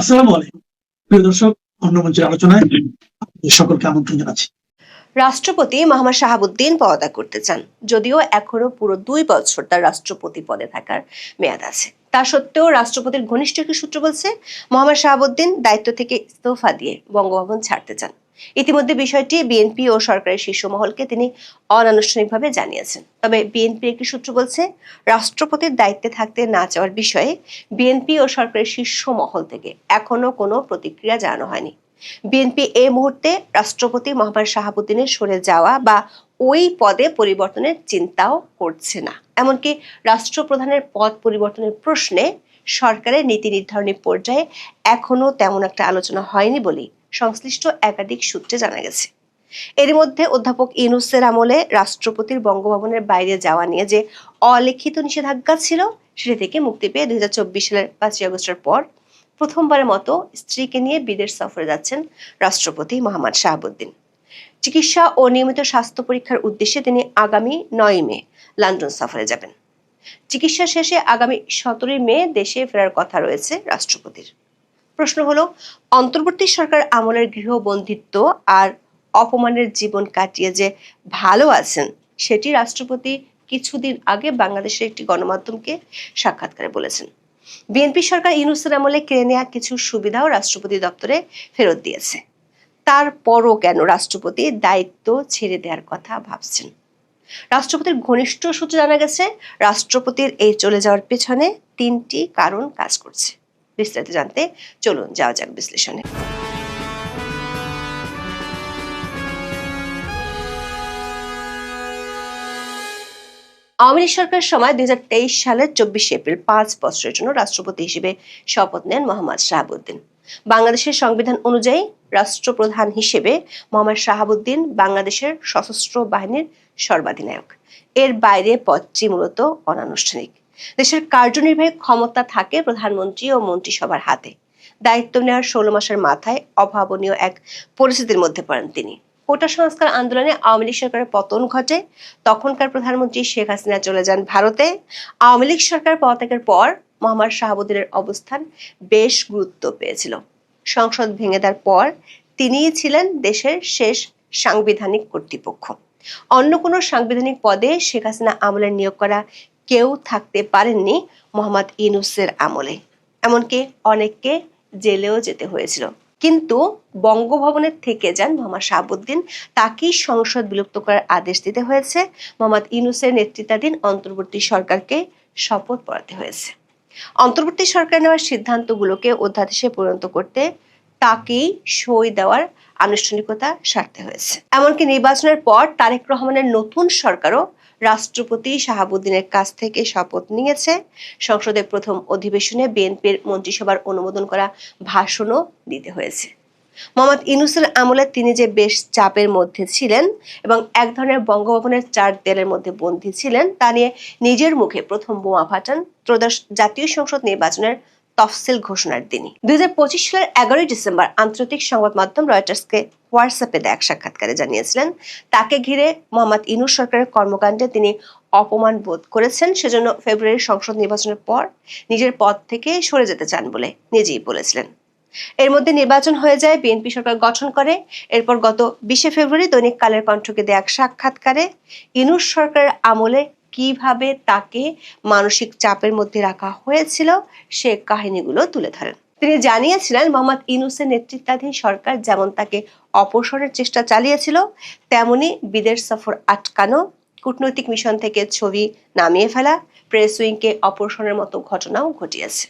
আসসালামু আলাইকুম। প্রিয় দর্শক, অন্য মঞ্চের আলোচনায় আপনাদের সকলকে আমন্ত্রণ জানাচ্ছি। রাষ্ট্রপতি মোহাম্মদ শাহাবুদ্দিন পদত্যাগ করতে চান, যদিও এখনো পুরো 2 বছর তার রাষ্ট্রপতি পদে থাকার মেয়াদ আছে। তা সত্ত্বেও রাষ্ট্রপতির ঘনিষ্ঠ একটি সূত্র বলছে মোহাম্মদ শাহাবুদ্দিন দায়িত্ব থেকে ইস্তফা দিয়ে বঙ্গভবন ছাড়তে চান। ইতিমধ্যে বিষয়টি বিএনপি ও সরকারের শীর্ষ মহলকে তিনি অনানুষ্ঠানিকভাবে জানিয়েছেন। তবে বিএনপির একটি সূত্র বলছে, রাষ্ট্রপতির দায়িত্বে থাকতে না চাওয়ার বিষয়ে বিএনপি ও সরকারের শীর্ষ মহল থেকে এখনো কোনো প্রতিক্রিয়া জানানো হয়নি। বিএনপি এই মুহূর্তে রাষ্ট্রপতি মোহাম্মদ শাহাবুদ্দিনের সরে যাওয়া বা ওই পদে পরিবর্তনের চিন্তাও করছে না। এমনকি রাষ্ট্রপ্রধানের পদ পরিবর্তনের প্রশ্নে সরকারের নীতি নির্ধারণী পর্যায়ে এখনো তেমন একটা আলোচনা হয়নি বলেই সংশ্লিষ্ট একাধিক সূত্রে জানা গেছে। এর মধ্যে অধ্যাপক ইউনূসের আমলে রাষ্ট্রপতির বঙ্গভবনের বাইরে যাওয়া নিয়ে যে অলিখিত নিষেধাজ্ঞা ছিল, সেটা থেকে মুক্তি পেয়ে 2024 সালের 5ই আগস্টের পর প্রথমবারের মতো স্ত্রীকে নিয়ে বিদেশ সফরে যাচ্ছেন রাষ্ট্রপতি মোহাম্মদ শাহাবুদ্দিন। চিকিৎসা ও নিয়মিত স্বাস্থ্য পরীক্ষার উদ্দেশ্যে তিনি আগামী 9 মে লন্ডন সফরে যাবেন। চিকিৎসা শেষে আগামী 17 মে দেশে ফেরার কথা রয়েছে রাষ্ট্রপতির। প্রশ্ন হলো, অন্তর্বর্তী সরকার আমলের গৃহবন্দিত্ব আর অপমানের জীবন কাটিয়ে যে ভালো আছেন, সেটি রাষ্ট্রপতি কিছুদিন আগে বাংলাদেশের একটি গণমাধ্যমকে সাক্ষাৎকারে বলেছেন। বিএনপি সরকার ইউনূসের আমলে কেড়ে নেওয়া কিছু সুবিধাও রাষ্ট্রপতি দপ্তরে ফেরত দিয়েছে। তারপরও কেন রাষ্ট্রপতি দায়িত্ব ছেড়ে দেওয়ার কথা ভাবছেন? রাষ্ট্রপতির ঘনিষ্ঠ সূত্রে জানা গেছে, রাষ্ট্রপতির এই চলে যাওয়ার পেছনে 3টি কারণ কাজ করছে। বিস্তারিত জানতে চলুন যাওয়া যাক বিশ্লেষণে। আওয়ামী লীগ সরকারের সময় 2023 সালের 24 এপ্রিল 5 বছরের জন্য রাষ্ট্রপতি হিসেবে শপথ নেন মোহাম্মদ শাহাবুদ্দিন। বাংলাদেশের সংবিধান অনুযায়ী রাষ্ট্রপ্রধান হিসেবে মোহাম্মদ শাহাবুদ্দিন বাংলাদেশের সশস্ত্র বাহিনীর সর্বাধিনায়ক। এর বাইরে পদটি মূলত অনানুষ্ঠানিক। দেশের কার্যনির্বাহী ক্ষমতা থাকে প্রধানমন্ত্রী ও মন্ত্রিসভার হাতে। দায়িত্ব নেওয়ার 16 মাসের মাথায় অভাবনীয় এক পরিস্থিতির মধ্যে পড়েন তিনি। কোটা সংস্কার আন্দোলনে আওয়ামী লীগ সরকারের পতন ঘটে। তখনকার প্রধানমন্ত্রী শেখ হাসিনা চলে যান ভারতে। আওয়ামী লীগ সরকার পদত্যাগের পর মোহাম্মদ শাহাবুদ্দিনের অবস্থান বেশ গুরুত্ব পেয়েছিল। সংসদ ভেঙে দেওয়ার পর তিনিই ছিলেন দেশের শেষ সাংবিধানিক কর্তৃপক্ষ। অন্য কোনো সাংবিধানিক পদে শেখ হাসিনা আমলে নিয়োগ করা কেউ থাকতে পারেননি মোহাম্মদ ইউনূসের আমলে। এমনকি অনেককে জেলেও যেতে হয়েছিল। কিন্তু বঙ্গভবনের থেকে যান মোহাম্মদ শাহাবুদ্দিন। তাকেই সংসদ বিলুপ্ত করার আদেশ দিতে হয়েছে। মোহাম্মদ ইউনূসের নেতৃত্বাধীন অন্তর্বর্তী সরকারকে শপথ পড়াতে হয়েছে। অন্তর্বর্তী সরকার নেওয়ার সিদ্ধান্তগুলোকে অধ্যাদেশে পরিণত করতে তাকেই সই দেওয়ার আনুষ্ঠানিকতা সারতে হয়েছে। এমনকি নির্বাচনের পর তারেক রহমানের নতুন সরকারও রাষ্ট্রপতি শাহাবুদ্দিনের কাছ থেকে শপথ নিয়েছে। সংসদের প্রথম অধিবেশনে বিএনপির মন্ত্রিসভার অনুমোদন করা ভাষণও দিতে হয়েছে। মোহাম্মদ ইউনূসের আমলে তিনি যে বেশ চাপের মধ্যে ছিলেন এবং এক ধরনের বঙ্গভবনের 4 দেয়ালের মধ্যে বন্দী ছিলেন, তা নিয়ে নিজের মুখে প্রথম বোমা ফাটান ত্রয়োদশ জাতীয় সংসদ নির্বাচনের তফসিল ঘোষণার দিনই। 2025 সালের 11 ডিসেম্বর আন্তর্জাতিক সংবাদ মাধ্যম রয়টার্সকে হোয়াটসঅ্যাপে দেয়া এক সাক্ষাৎকারে জানিয়েছিলেন, তাকে ঘিরে মোহাম্মদ ইউনূস সরকারের কর্মকাণ্ডে তিনি অপমান বোধ করেছেন। সেজন্য ফেব্রুয়ারির সংসদ নির্বাচনের পর নিজের পদ থেকে সরে যেতে চান বলে নিজেই বলেছিলেন। এর মধ্যে নির্বাচন হয়ে যায়, বিএনপি সরকার গঠন করে। এরপর গত 20 ফেব্রুয়ারি দৈনিক কালের কণ্ঠকে দেয়া এক সাক্ষাৎকারে ইউনূস সরকারের আমলে কিভাবে তাকে মানসিক চাপের মধ্যে রাখা হয়েছিল সে কাহিনীগুলো তুলে ধরেন। তিনি জানিয়েছিলেন, মোহাম্মদ ইউনূসের নেতৃত্বাধীন সরকার যেমন তাকে অপসারণের চেষ্টা চালিয়েছিল, তেমনি বিদেশ সফর আটকানো, কূটনৈতিক মিশন থেকে ছবি নামিয়ে ফেলা, প্রেস উইংকে অপসারণের মতো ঘটনাও ঘটিয়েছে।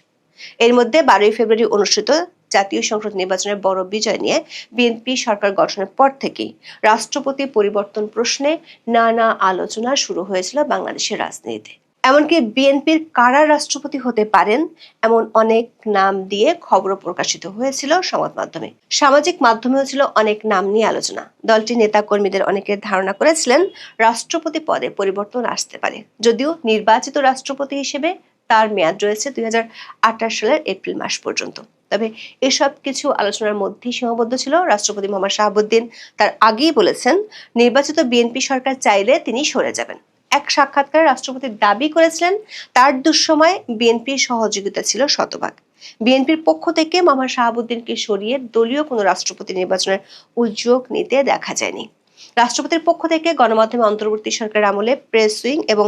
এর মধ্যে 12 ফেব্রুয়ারি অনুষ্ঠিত জাতীয় সংসদ নির্বাচনের বড় বিজয় নিয়ে বিএনপি সরকার গঠনের পর থেকেই রাষ্ট্রপতি পরিবর্তন প্রশ্নে নানা আলোচনা শুরু হয়েছিল বাংলাদেশের রাজনীতিতে। এমনকি বিএনপির কারা রাষ্ট্রপতি হতে পারেন এমন অনেক নাম দিয়ে খবরও প্রকাশিত হয়েছিল সংবাদ মাধ্যমে। সামাজিক মাধ্যমেও ছিল অনেক নাম নিয়ে আলোচনা। দলটির নেতা কর্মীদের অনেকের ধারণা করেছিলেন রাষ্ট্রপতি পদে পরিবর্তন আসতে পারে, যদিও নির্বাচিত রাষ্ট্রপতি হিসেবে তার মেয়াদ রয়েছে 2028 সালের এপ্রিল মাস পর্যন্ত। তবে এসব কিছু আলোচনার মধ্যেই সীমাবদ্ধ ছিল। রাষ্ট্রপতি মোহাম্মদ শাহাবুদ্দিন তার আগেই বলেছেন, নির্বাচিত বিএনপি সরকার চাইলে তিনি সরে যাবেন। এক সাক্ষাৎকারে রাষ্ট্রপতি দাবি করেছিলেন, তার দুঃসময়ে বিএনপির সহযোগিতা ছিল শতভাগ। বিএনপির পক্ষ থেকে মোহাম্মদ শাহাবুদ্দিনকে সরিয়ে দলীয় কোনো রাষ্ট্রপতি নির্বাচনের উদ্যোগ নিতে দেখা যায়নি। রাষ্ট্রপতির পক্ষ থেকে গণমাধ্যমে অন্তর্বর্তী সরকারের আমলে প্রেস উইং এবং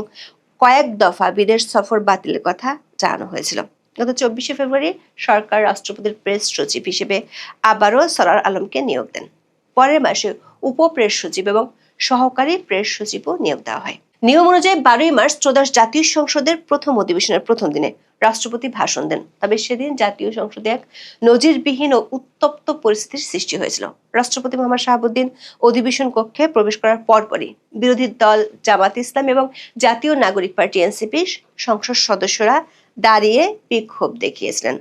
কয়েক দফা বিদেশ সফর বাতিলের কথা জানানো হয়েছিল। গত 24শে ফেব্রুয়ারি সরকার রাষ্ট্রপতির প্রেস সচিব হিসেবে আবারও সরার আলমকে নিয়োগ দেন। পরের মাসে উপ প্রেস সচিব এবং সহকারী প্রেস সচিবও নিয়োগ দেওয়া হয়। নিয়ম অনুযায়ী 12ই মার্চ ত্রয়োদশ জাতীয় সংসদের প্রথম অধিবেশনের প্রথম দিনে রাষ্ট্রপতি ভাষণ দেন। তবে সেদিন জাতীয় সংসদে এক নজিরবিহীন ও উত্তপ্ত পরিস্থিতির সৃষ্টি হয়েছিল। রাষ্ট্রপতি মোহাম্মদ শাহাবুদ্দিন অধিবেশন কক্ষে প্রবেশ করার পরপরই বিরোধী দল জামাত ইসলাম এবং জাতীয় নাগরিক পার্টি এনসিপি সংসদ সদস্যরা দাঁড়িয়ে বিক্ষোভ দেখিয়েছিলেন।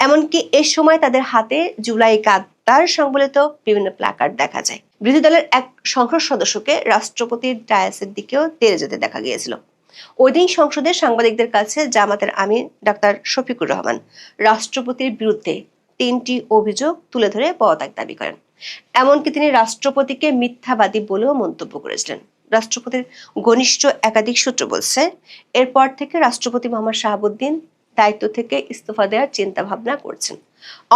এমনকি এ সময় তাদের হাতে জুলাই গাদ্দার সংবলিত বিভিন্ন প্ল্যাকার্ড দেখা যায়। বিরোধী দলের এক সংসদ সদস্যকে রাষ্ট্রপতির ডায়াসের দিকেও তেড়ে যেতে দেখা গিয়েছিল। ওই দিন সংসদে সাংবাদিকদের কাছে জামাতের আমির ডাক্তার শফিকুর রহমান রাষ্ট্রপতির বিরুদ্ধে 3টি অভিযোগ তুলে ধরে পদত্যাগ দাবি করেন। এমনকি তিনি রাষ্ট্রপতিকে মিথ্যাবাদী বলেও মন্তব্য করেছিলেন। রাষ্ট্রপতির ঘনিষ্ঠ একাধিক সূত্র বলছে, এরপর থেকে রাষ্ট্রপতি মোহাম্মদ শাহাবুদ্দিন দায়িত্ব থেকে ইস্তফা দেওয়ার চিন্তা ভাবনা করছেন।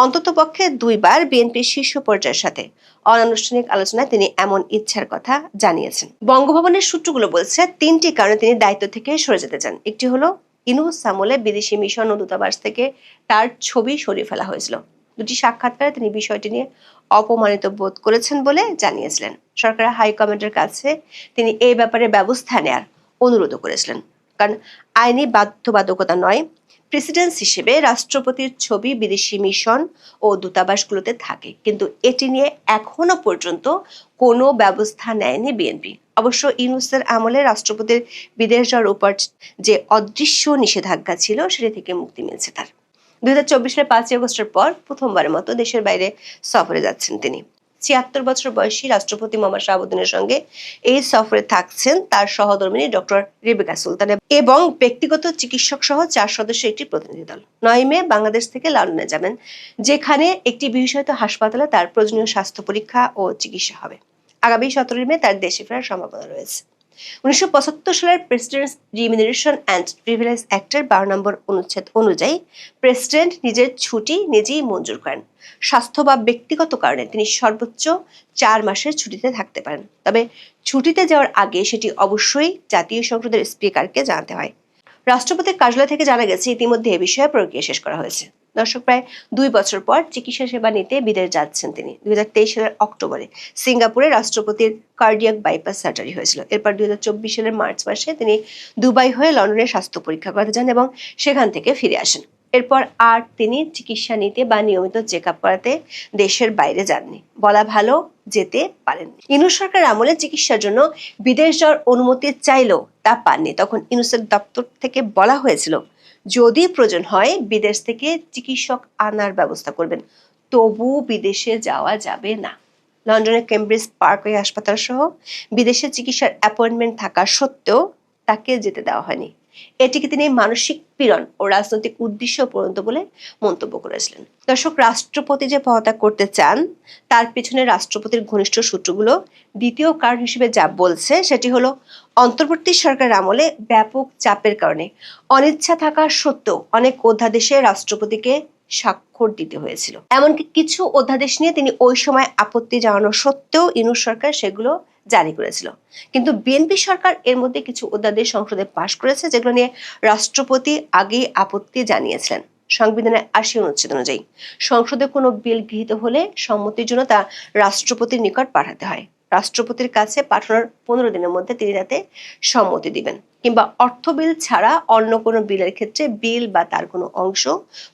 অন্ততপক্ষে 2বার বিএনপির শীর্ষ পর্যায়ের সাথে অনানুষ্ঠানিক আলোচনায় তিনি এমন ইচ্ছার কথা জানিয়েছেন। বঙ্গভবনের সূত্রগুলো বলছে 3টি কারণে তিনি দায়িত্ব থেকে সরে যেতে চান। একটি হলো ইউনূস আমলে বিদেশি মিশন ও দূতাবাস থেকে তার ছবি সরিয়ে ফেলা হয়েছিল। 2টি সাক্ষাৎকারে তিনি বিষয়টি নিয়ে অপমানিত বোধ করেছেন বলে জানিয়েছিলেন। সরকারের হাইকমান্ডের কাছে তিনি এই ব্যাপারে ব্যবস্থা নেয়ার অনুরোধ করেছিলেন, কারণ আইনি বাধ্যবাধকতা নয়, প্রেসিডেন্ট হিসেবে রাষ্ট্রপতির ছবি বিদেশি মিশন ও দূতাবাসগুলোতে থাকে, কিন্তু এটি নিয়ে এখনো পর্যন্ত কোনো ব্যবস্থা নেয়নি বিএনপি। অবশ্য ইউনূসের আমলে রাষ্ট্রপতির বিদেশ যাওয়ার উপর যে অদৃশ্য নিষেধাজ্ঞা ছিল সেটি থেকে মুক্তি মিলছে তার। 2024 সালের 5ই আগস্টের পর প্রথমবারের মতো দেশের বাইরে সফরে যাচ্ছেন তিনি। 76 বছর বয়সী রাষ্ট্রপতি মোহাম্মদ শাহাবুদ্দিনের সঙ্গে এই সফরে থাকছেন তার সহধর্মিণী ডক্টর রেবেকা সুলতান এবং ব্যক্তিগত চিকিৎসক সহ 4 সদস্যের একটি প্রতিনিধি দল। 9 মে বাংলাদেশ থেকে লন্ডনে যাবেন, যেখানে একটি বিশেষায়িত হাসপাতালে তার প্রয়োজনীয় স্বাস্থ্য পরীক্ষা ও চিকিৎসা হবে। আগামী 17 মে তার দেশে ফেরার সম্ভাবনা রয়েছে। 1975 সালের প্রেসিডেন্টস রিমিনারেশন অ্যান্ড প্রিভিলেজ অ্যাক্টের 12 নম্বর অনুচ্ছেদ অনুযায়ী প্রেসিডেন্ট নিজের ছুটি নিজেই মঞ্জুর করেন। স্বাস্থ্য বা ব্যক্তিগত কারণে তিনি সর্বোচ্চ 4 মাসের ছুটিতে থাকতে পারেন। তবে ছুটিতে যাওয়ার আগে সেটি অবশ্যই জাতীয় সংসদের স্পিকারকে জানাতে হয়। রাষ্ট্রপতির কার্যালয় থেকে জানা গেছে ইতিমধ্যে এ বিষয়ে প্রক্রিয়া শেষ করা হয়েছে। দর্শক, প্রায় 2 বছর পর চিকিৎসা সেবা নিতে বিদেশ যাচ্ছেন তিনি। 2023 সালের অক্টোবরে সিঙ্গাপুরে রাষ্ট্রপতির কার্ডিয়াক বাইপাস সার্জারি হয়েছিল। এরপর 2024 সালের মার্চ মাসে তিনি দুবাই হয়ে লন্ডনে স্বাস্থ্য পরীক্ষা করাতে যান এবং সেখান থেকে ফিরে আসেন। এরপর আর তিনি চিকিৎসা নিতে বা নিয়মিত চেক আপ করাতে দেশের বাইরে যাননি। বলা ভালো, যেতে পারেননি। ইউনূস সরকার আমলে চিকিৎসার জন্য বিদেশ যাওয়ার অনুমতি চাইলেও তা পাননি। তখন ইউনূসের দপ্তর থেকে বলা হয়েছিল, যদি প্রয়োজন হয় বিদেশ থেকে চিকিৎসক আনার ব্যবস্থা করবেন, তবু বিদেশে যাওয়া যাবে না। লন্ডনের কেমব্রিজ পার্কওয়ে হাসপাতাল সহ বিদেশে চিকিৎসার অ্যাপয়েন্টমেন্ট থাকা সত্ত্বেও তাকে যেতে দেওয়া হয়নি। এটিকে তিনি মানসিক পীড়ন ও রাজনৈতিক উদ্দেশ্য পরিণত বলে মন্তব্য করেছিলেন। দর্শক, রাষ্ট্রপতি যে পদত্যাগ করতে চান তার পিছনে রাষ্ট্রপতির ঘনিষ্ঠ সূত্রগুলো দ্বিতীয় কারণ হিসেবে যা বলছে সেটি হলো অন্তর্বর্তী সরকারের আমলে ব্যাপক চাপের কারণে অনিচ্ছা থাকা সত্ত্বেও অনেক অধ্যাদেশে রাষ্ট্রপতিকে স্বাক্ষর দিতে হয়েছিল। এমনকি কিছু অধ্যাদেশ নিয়ে তিনি ওই সময় আপত্তি জানানো সত্ত্বেও ইউনূস সরকার সেগুলো জারি করেছিল। কিন্তু বিএনপি সরকার এর মধ্যে কিছু অধ্যাদেশ সংসদে পাশ করেছে যেগুলো নিয়ে রাষ্ট্রপতি আগেই আপত্তি জানিয়েছিলেন। সংবিধানের 80 অনুচ্ছেদ অনুযায়ী সংসদে কোনো বিল গৃহীত হলে সম্মতির জন্য তা রাষ্ট্রপতির নিকট পাঠাতে হয়। রাষ্ট্রপতির কাছে পাঠানোর 15 দিনের মধ্যে তিনি তাতে সম্মতি দিবেন, কিংবা অর্থ বিল ছাড়া অন্য কোনো বিলের ক্ষেত্রে বিল বা তার কোনো অংশ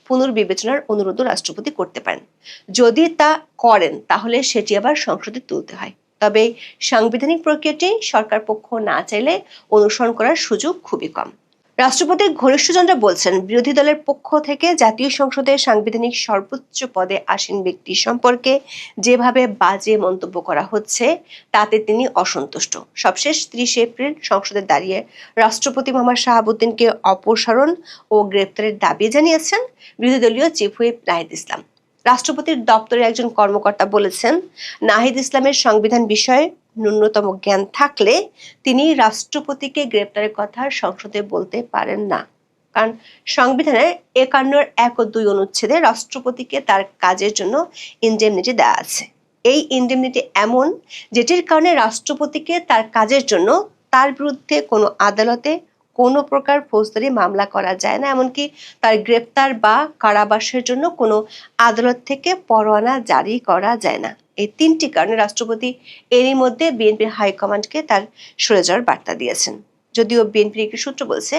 পুনর্বিবেচনার অনুরোধ রাষ্ট্রপতি করতে পারেন। যদি তা করেন তাহলে সেটি আবার সংসদে তুলতে হয়। তবে সাংবিধানিক প্রক্রিয়াটি সরকার পক্ষ না চাইলে অনুসরণ করার সুযোগ খুবই কম। রাষ্ট্রপতির ঘনিষ্ঠজনরা বলছেন, বিরোধী দলের পক্ষ থেকে জাতীয় সংসদের সাংবিধানিক সর্বোচ্চ পদে আসীন ব্যক্তি সম্পর্কে যেভাবে বাজে মন্তব্য করা হচ্ছে তাতে তিনি অসন্তুষ্ট। সবশেষ 30 এপ্রিল সংসদে দাঁড়িয়ে রাষ্ট্রপতি মোহাম্মদ শাহাবুদ্দিনকে অপসারণ ও গ্রেপ্তারের দাবি জানিয়েছেন বিরোধী দলীয় চিফ হুইপ নাহিদ ইসলাম। রাষ্ট্রপতির দপ্তরের একজন কর্মকর্তা বলেছেন, নাহিদ ইসলামের সংবিধান বিষয়ে ন্যূনতম জ্ঞান থাকলে তিনি রাষ্ট্রপতিকে গ্রেপ্তারের কথা সংসদে বলতে পারেন না। কারণ সংবিধানের 51 ও 2 অনুচ্ছেদে রাষ্ট্রপতিকে তার কাজের জন্য ইনডেমনিটি দেওয়া আছে। এই ইনডেমনিটি এমন যেটির কারণে রাষ্ট্রপতিকে তার কাজের জন্য তার বিরুদ্ধে কোনো আদালতে কোনো প্রকার ফৌজদারি মামলা করা যায় না, এমনকি তার গ্রেপ্তার বা কারাবাসের জন্য কোনো আদালত থেকে পরোয়ানা জারি করা যায় না। এই 3টি কারণে রাষ্ট্রপতি এরই মধ্যে বিএনপির হাইকমান্ডকে তার সরে যাওয়ার বার্তা দিয়েছেন। যদিও বিএনপির একটি সূত্র বলছে,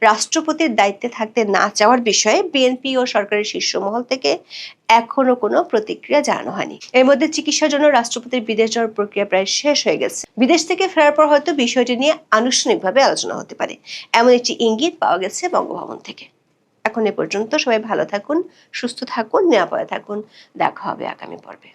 রাষ্ট্রপতির দায়িত্বে থাকতে না চাওয়ার বিষয়ে বিএনপি ও সরকারের শীর্ষ মহল থেকে এখনো কোনো প্রতিক্রিয়া জানানো হয়নি। এর মধ্যে চিকিৎসার জন্য রাষ্ট্রপতির বিদেশ যাওয়ার প্রক্রিয়া প্রায় শেষ হয়ে গেছে। বিদেশ থেকে ফেরার পর হয়তো বিষয়টি নিয়ে আনুষ্ঠানিকভাবে আলোচনা হতে পারে, এমন একটি ইঙ্গিত পাওয়া গেছে বঙ্গভবন থেকে। এখন এ পর্যন্ত। সবাই ভালো থাকুন, সুস্থ থাকুন, নিরাপদে থাকুন। দেখা হবে আগামী পর্বে।